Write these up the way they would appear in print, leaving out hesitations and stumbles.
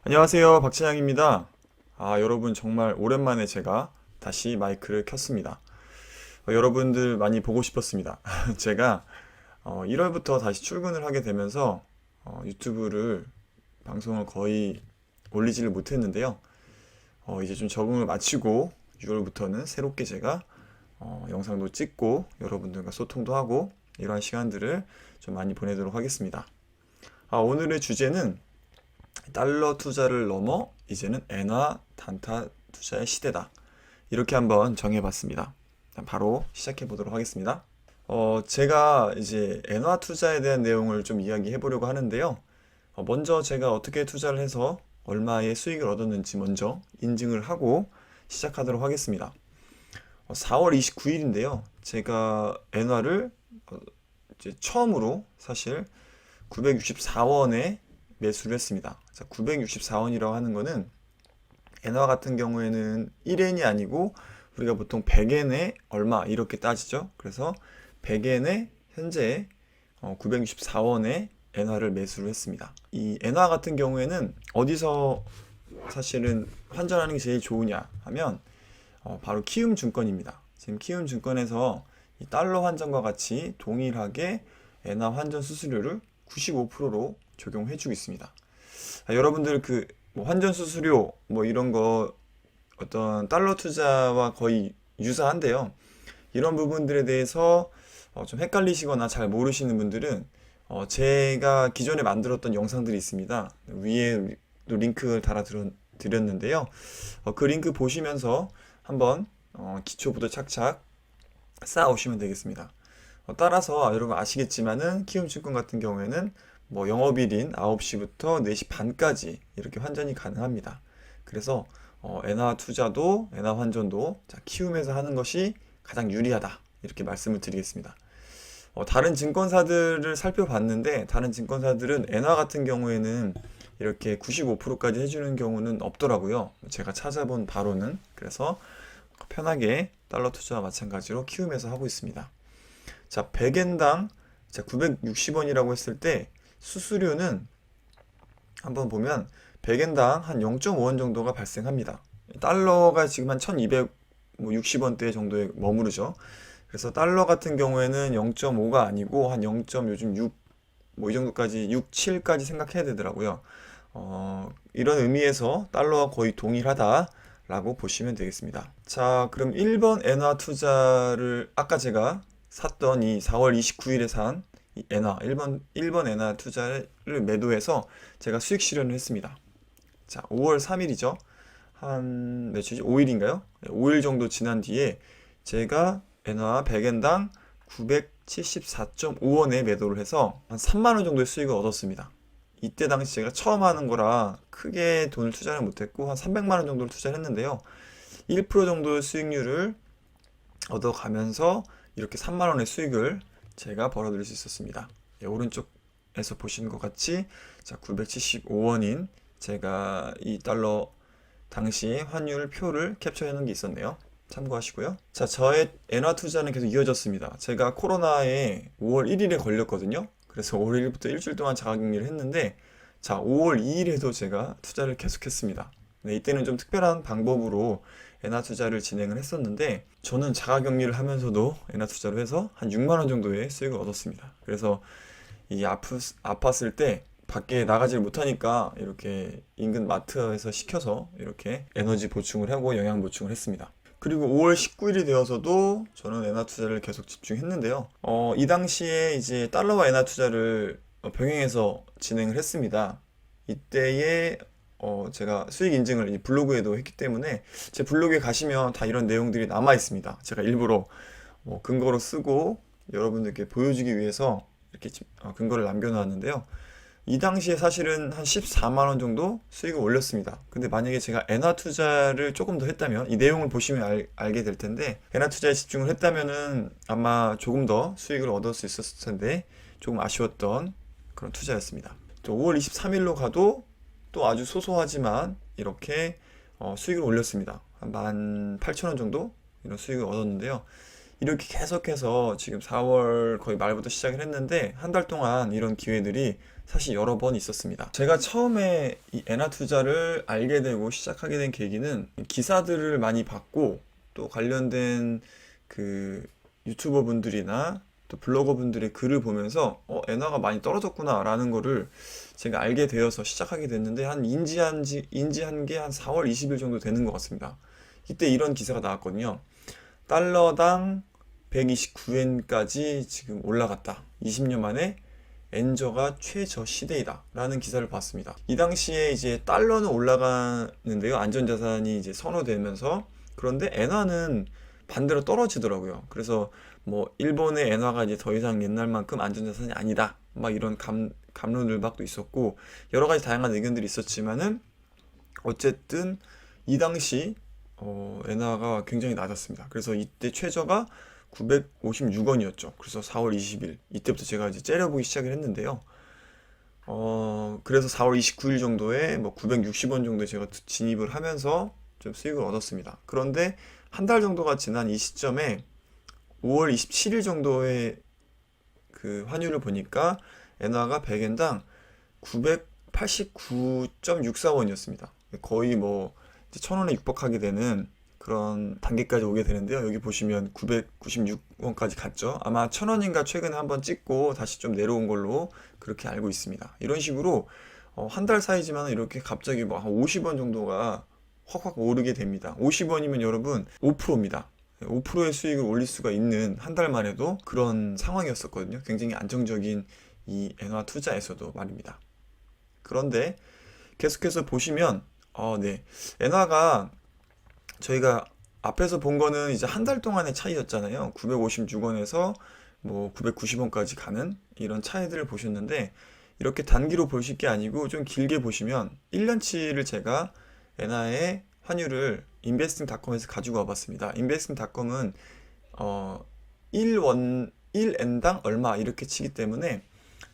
안녕하세요. 박찬양입니다. 여러분 정말 오랜만에 제가 다시 마이크를 켰습니다. 여러분들 많이 보고 싶었습니다. 제가 1월부터 다시 출근을 하게 되면서 유튜브를 방송을 거의 올리지를 못했는데요. 이제 좀 적응을 마치고 6월부터는 새롭게 제가 영상도 찍고 여러분들과 소통도 하고 이러한 시간들을 좀 많이 보내도록 하겠습니다. 오늘의 주제는 달러 투자를 넘어 이제는 엔화 단타 투자의 시대다. 이렇게 한번 정해봤습니다. 바로 시작해 보도록 하겠습니다. 제가 이제 엔화 투자에 대한 내용을 좀 이야기해 보려고 하는데요. 먼저 제가 어떻게 투자를 해서 얼마의 수익을 얻었는지 먼저 인증을 하고 시작하도록 하겠습니다. 4월 29일인데요. 제가 엔화를 이제 처음으로 사실 964원에 매수를 했습니다. 자, 964원이라고 하는 거는 엔화 같은 경우에는 1엔이 아니고 우리가 보통 100엔에 얼마 이렇게 따지죠. 그래서 100엔에 현재 964원에 엔화를 매수를 했습니다. 이 엔화 같은 경우에는 어디서 사실은 환전하는 게 제일 좋으냐 하면 바로 키움증권입니다. 지금 키움증권에서 이 달러 환전과 같이 동일하게 엔화 환전 수수료를 95%로 적용해주고 있습니다. 여러분들 뭐 환전 수수료 뭐 이런 거 어떤 달러 투자와 거의 유사한데요. 이런 부분들에 대해서 좀 헷갈리시거나 잘 모르시는 분들은 제가 기존에 만들었던 영상들이 있습니다. 위에 또 링크를 드렸는데요. 그 링크 보시면서 한번 기초부터 착착 쌓아오시면 되겠습니다. 따라서 여러분 아시겠지만은 키움증권 같은 경우에는 뭐 영업일인 9시부터 4시 반까지 이렇게 환전이 가능합니다. 그래서 엔화 투자도 엔화 환전도 키움에서 하는 것이 가장 유리하다 이렇게 말씀을 드리겠습니다. 다른 증권사들을 살펴봤는데 다른 증권사들은 엔화 같은 경우에는 이렇게 95%까지 해주는 경우는 없더라고요. 제가 찾아본 바로는. 그래서 편하게 달러 투자와 마찬가지로 키움에서 하고 있습니다. 자, 100엔당 960원이라고 했을 때 수수료는 한번 보면 100엔당 한 0.5원 정도가 발생합니다. 달러가 지금 한 1260원대 정도에 머무르죠. 그래서 달러 같은 경우에는 0.5가 아니고 한 0. 요즘 6, 뭐 이 정도까지 6, 7까지 생각해야 되더라고요. 이런 의미에서 달러와 거의 동일하다라고 보시면 되겠습니다. 자, 그럼 1번 엔화 투자를 아까 제가 샀던 이 4월 29일에 산 이 엔화, 1번 엔화 투자를 매도해서 제가 수익 실현을 했습니다. 자, 5월 3일이죠. 한 며칠이지? 5일인가요? 5일 정도 지난 뒤에 제가 엔화 100엔당 974.5원에 매도를 해서 한 3만원 정도의 수익을 얻었습니다. 이때 당시 제가 처음 하는 거라 크게 돈을 투자를 못했고 한 300만원 정도를 투자를 했는데요. 1% 정도의 수익률을 얻어가면서 이렇게 3만원의 수익을 제가 벌어들일 수 있었습니다. 오른쪽에서 보시는 것 같이 975원인 제가 이 달러 당시 환율 표를 캡처해 놓은 게 있었네요. 참고하시고요. 자, 저의 엔화 투자는 계속 이어졌습니다. 제가 코로나에 5월 1일에 걸렸거든요. 그래서 5월 1일부터 일주일 동안 자가격리를 했는데, 자, 5월 2일에도 제가 투자를 계속했습니다. 네, 이때는 좀 특별한 방법으로 엔화 투자를 진행을 했었는데, 저는 자가격리를 하면서도 엔화 투자를 해서 한 6만 원 정도의 수익을 얻었습니다. 그래서 이 아팠을 때 밖에 나가질 못하니까 이렇게 인근 마트에서 시켜서 이렇게 에너지 보충을 하고 영양 보충을 했습니다. 그리고 5월 19일이 되어서도 저는 엔화 투자를 계속 집중했는데요. 이 당시에 이제 달러와 엔화 투자를 병행해서 진행을 했습니다. 이때에 제가 수익 인증을 이 블로그에도 했기 때문에 제 블로그에 가시면 다 이런 내용들이 남아 있습니다. 제가 일부러 근거로 쓰고 여러분들께 보여주기 위해서 이렇게 근거를 남겨놨는데요. 이 당시에 사실은 한 14만 원 정도 수익을 올렸습니다. 근데 만약에 제가 엔화 투자를 조금 더 했다면 이 내용을 보시면 알게 될 텐데 엔화 투자에 집중을 했다면은 아마 조금 더 수익을 얻을 수 있었을 텐데 조금 아쉬웠던 그런 투자였습니다. 또 5월 23일로 가도 또 아주 소소하지만 이렇게 수익을 올렸습니다. 한 18,000원 정도 이런 수익을 얻었는데요. 이렇게 계속해서 지금 4월 거의 말부터 시작을 했는데 한 달 동안 이런 기회들이 사실 여러 번 있었습니다. 제가 처음에 이 엔화 투자를 알게 되고 시작하게 된 계기는 기사들을 많이 봤고 또 관련된 그 유튜버 분들이나 또 블로거 분들의 글을 보면서 엔화가 많이 떨어졌구나 라는 거를 제가 알게 되어서 시작하게 됐는데 한 인지한 게 한 4월 20일 정도 되는 것 같습니다. 이때 이런 기사가 나왔거든요. 달러당 129엔까지 지금 올라갔다. 20년 만에 엔저가 최저 시대이다 라는 기사를 봤습니다. 이 당시에 이제 달러는 올라가는데요. 안전자산이 이제 선호되면서. 그런데 엔화는 반대로 떨어지더라고요. 그래서 뭐 일본의 엔화가 이제 더 이상 옛날만큼 안전자산이 아니다. 막 이런 감론을박도 있었고 여러 가지 다양한 의견들이 있었지만은 어쨌든 이 당시 엔화가 굉장히 낮았습니다. 그래서 이때 최저가 956원이었죠. 그래서 4월 20일 이때부터 제가 이제 째려보기 시작을 했는데요. 그래서 4월 29일 정도에 뭐 960원 정도에 제가 진입을 하면서 좀 수익을 얻었습니다. 그런데 한 달 정도가 지난 이 시점에 5월 27일 정도의 그 환율을 보니까 엔화가 100엔당 989.64원이었습니다. 거의 뭐 1,000원에 육박하게 되는 그런 단계까지 오게 되는데요. 여기 보시면 996원까지 갔죠. 아마 1,000원인가 최근에 한번 찍고 다시 좀 내려온 걸로 그렇게 알고 있습니다. 이런 식으로 한 달 사이지만 이렇게 갑자기 뭐 한 50원 정도가 확확 오르게 됩니다. 50원이면 여러분 5%입니다. 5%의 수익을 올릴 수가 있는 한 달만 해도 그런 상황이었었거든요. 굉장히 안정적인 이 엔화 투자에서도 말입니다. 그런데 계속해서 보시면 네. 엔화가 저희가 앞에서 본 거는 이제 한 달 동안의 차이였잖아요. 956원에서 뭐 990원까지 가는 이런 차이들을 보셨는데 이렇게 단기로 보실 게 아니고 좀 길게 보시면 1년치를 제가 엔화의 환율을 인베스팅닷컴에서 가지고 와봤습니다. 인베스팅닷컴은 1엔당 얼마 이렇게 치기 때문에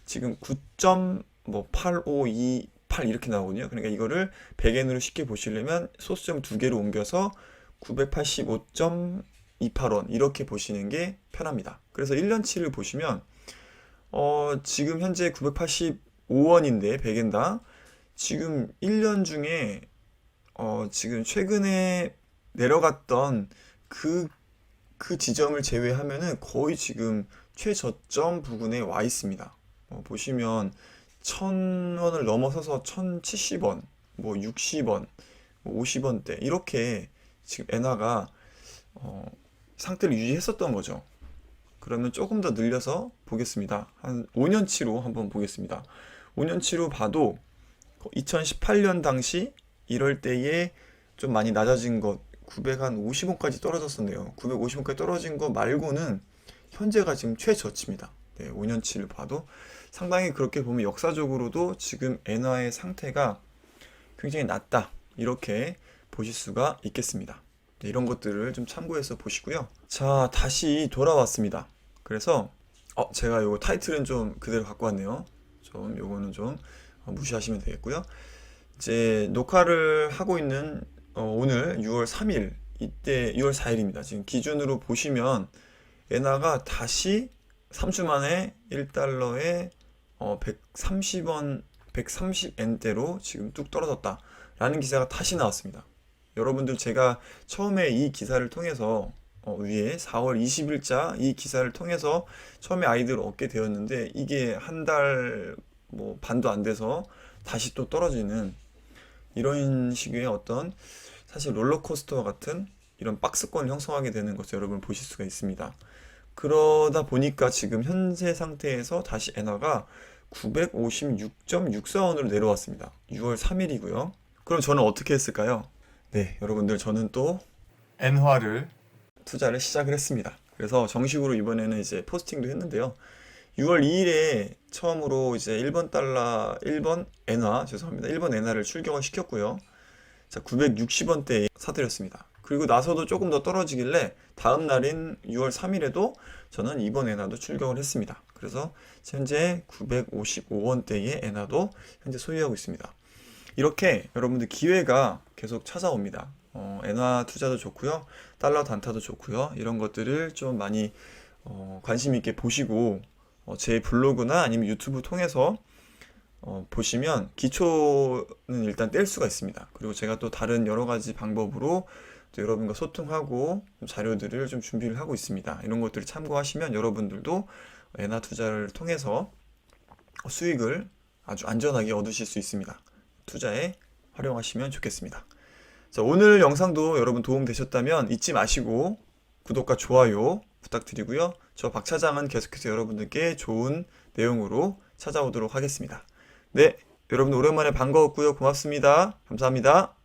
지금 9.8528 이렇게 나오거든요. 그러니까 이거를 100엔으로 쉽게 보시려면 소수점 두 개로 옮겨서 985.28원 이렇게 보시는 게 편합니다. 그래서 1년치를 보시면 지금 현재 985원인데 100엔당 지금 1년 중에 지금 최근에 내려갔던 그 지점을 제외하면은 거의 지금 최저점 부근에 와 있습니다. 보시면 1,000원을 넘어서서 1,070원, 뭐 60원, 50원대 이렇게 지금 엔화가 상태를 유지했었던 거죠. 그러면 조금 더 늘려서 보겠습니다. 한 5년치로 한번 보겠습니다. 5년치로 봐도 2018년 당시 이럴 때에 좀 많이 낮아진 것 950원까지 떨어졌었네요. 950원까지 떨어진 거 말고는 현재가 지금 최저치입니다. 네, 5년치를 봐도 상당히 그렇게 보면 역사적으로도 지금 엔화의 상태가 굉장히 낮다. 이렇게 보실 수가 있겠습니다. 네, 이런 것들을 좀 참고해서 보시고요. 자, 다시 돌아왔습니다. 그래서 제가 요거 타이틀은 좀 그대로 갖고 왔네요. 좀 요거는 좀 무시하시면 되겠고요. 이제 녹화를 하고 있는 오늘 6월 3일 이때 6월 4일입니다. 지금 기준으로 보시면 엔화가 다시 3주 만에 1달러에 130원, 130엔대로 지금 뚝 떨어졌다 라는 기사가 다시 나왔습니다. 여러분들 제가 처음에 이 기사를 통해서 위에 4월 20일자 이 기사를 통해서 처음에 아이디어를 얻게 되었는데 이게 한 달 뭐 반도 안 돼서 다시 또 떨어지는 이런 식의 어떤 사실 롤러코스터와 같은 이런 박스권을 형성하게 되는 것을 여러분 보실 수가 있습니다. 그러다 보니까 지금 현재 상태에서 다시 엔화가 956.64원으로 내려왔습니다. 6월 3일이고요. 그럼 저는 어떻게 했을까요? 네, 여러분들 저는 또 엔화를 투자를 시작을 했습니다. 그래서 정식으로 이번에는 이제 포스팅도 했는데요. 6월 2일에 처음으로 이제 일본 엔화를 출격을 시켰고요. 자, 960원대에 사들였습니다. 그리고 나서도 조금 더 떨어지길래 다음 날인 6월 3일에도 저는 이번 엔화도 출격을 했습니다. 그래서 현재 955원대의 엔화도 현재 소유하고 있습니다. 이렇게 여러분들 기회가 계속 찾아옵니다. 엔화 투자도 좋고요. 달러 단타도 좋고요. 이런 것들을 좀 많이 관심 있게 보시고 제 블로그나 아니면 유튜브 통해서 보시면 기초는 일단 뗄 수가 있습니다. 그리고 제가 또 다른 여러 가지 방법으로 또 여러분과 소통하고 자료들을 좀 준비를 하고 있습니다. 이런 것들을 참고하시면 여러분들도 엔화 투자를 통해서 수익을 아주 안전하게 얻으실 수 있습니다. 투자에 활용하시면 좋겠습니다. 자, 오늘 영상도 여러분 도움 되셨다면 잊지 마시고 구독과 좋아요 부탁드리고요. 저 박 차장은 계속해서 여러분들께 좋은 내용으로 찾아오도록 하겠습니다. 네, 여러분 오랜만에 반가웠고요. 고맙습니다. 감사합니다.